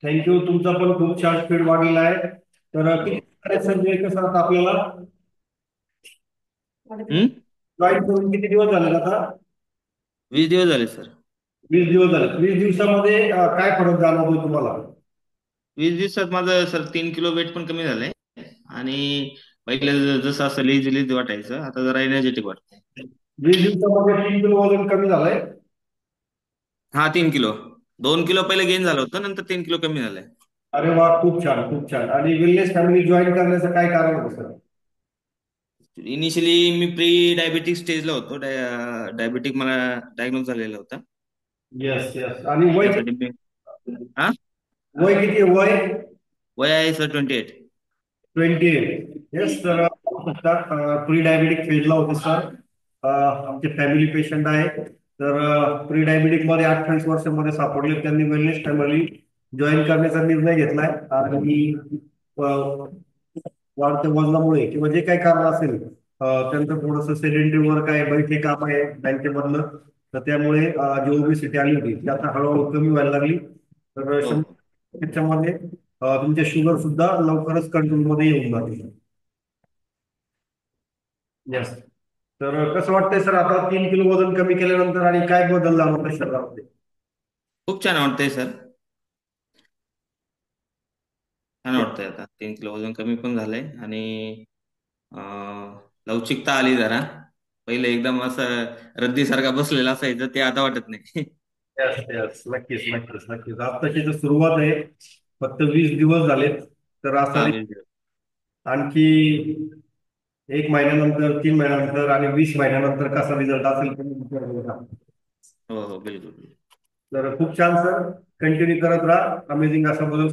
Thank you. तुमचा पण खूप छान स्पीड वाढलेला आहे. तर किती हो. संजय कसं आता आपल्याला हम्म. जॉईन करून किती दिवस झाले आता? 20 दिवस झाले सर. 20 दिवस झाले. 20 दिवसामध्ये काय फरक जाणवतोय तुम्हाला? 20 दिवसात माझं सर 3 किलो वेट पण कमी झालंय. आणि पहिले जसं असं लेझी वाटायचं, आता जरा एनर्जेटिक वाटतंय. 20 दिवसामध्ये 3 किलो वजन कमी झालंय. हा, 3 किलो. 2 किलो पहिले गेन झालं होतं, नंतर 3 किलो कमी झालंय. अरे वा, खूप छान खूप छान. आणि वेलनेस फॅमिली जॉईन करण्याचं काय कारण होतं सर? इनिशियली मी प्री डायबेटिक स्टेजला होतो. डायबेटिक मला डायग्नोज झालेला होता. Yes yes. आणि वय त्यासाठी मी हा वय किती आहे वय? वय आहे sir 28. 28. Yes sir. Pre diabetic फेजला होते सर. आमचे फॅमिली पेशंट आहे. तर प्री डायबेटिक मध्ये 28 वर्षामध्ये सापडले. त्यांनी वेलनेस फॅमिली जॉईन करण्याचा निर्णय घेतलाय. आणि वाढत्या वजनामुळे किंवा जे काही कारण असेल, त्यांचं थोडंसं सेडेंटरी वर्क आहे, बैठे काम आहे बँकेमधलं. तर त्यामुळे जी ओबेसिटी आली होती ती आता हळूहळू कमी व्हायला लागली. तर हो, हो. त्याच्यामध्ये तुमच्या शुगर सुद्धा लवकरच कंट्रोलमध्ये येऊन जातील. येस. तर कसं वाटतंय सर आता 3 किलो वजन कमी केल्यानंतर आणि काय बदल जाणवतो शरीरामध्ये? खूप छान वाटतंय सर. छान Yes. वाटतंय. आता 3 किलो वजन कमी पण झालंय. आणि लवचिकता आली जरा. पहिले एकदम असं रद्दीसारखा बसलेला असायचं, ते आता वाटत नाही. Yes yes. नक्कीच नक्कीच नक्कीच. आत्ताची तर सुरुवात आहे. फक्त 20 दिवस झालेत. तर हा, असं 20 दिवस. आणखी 1 महिन्यानंतर, 3 महिन्यानंतर आणि 20 महिन्यानंतर कसा रिझल्ट असेल तुम्ही विचार करू नका. हो, हो, बिलकुल. तर खूप छान सर. कंटिन्यू करत राहा. अमेझिंग असा बदल.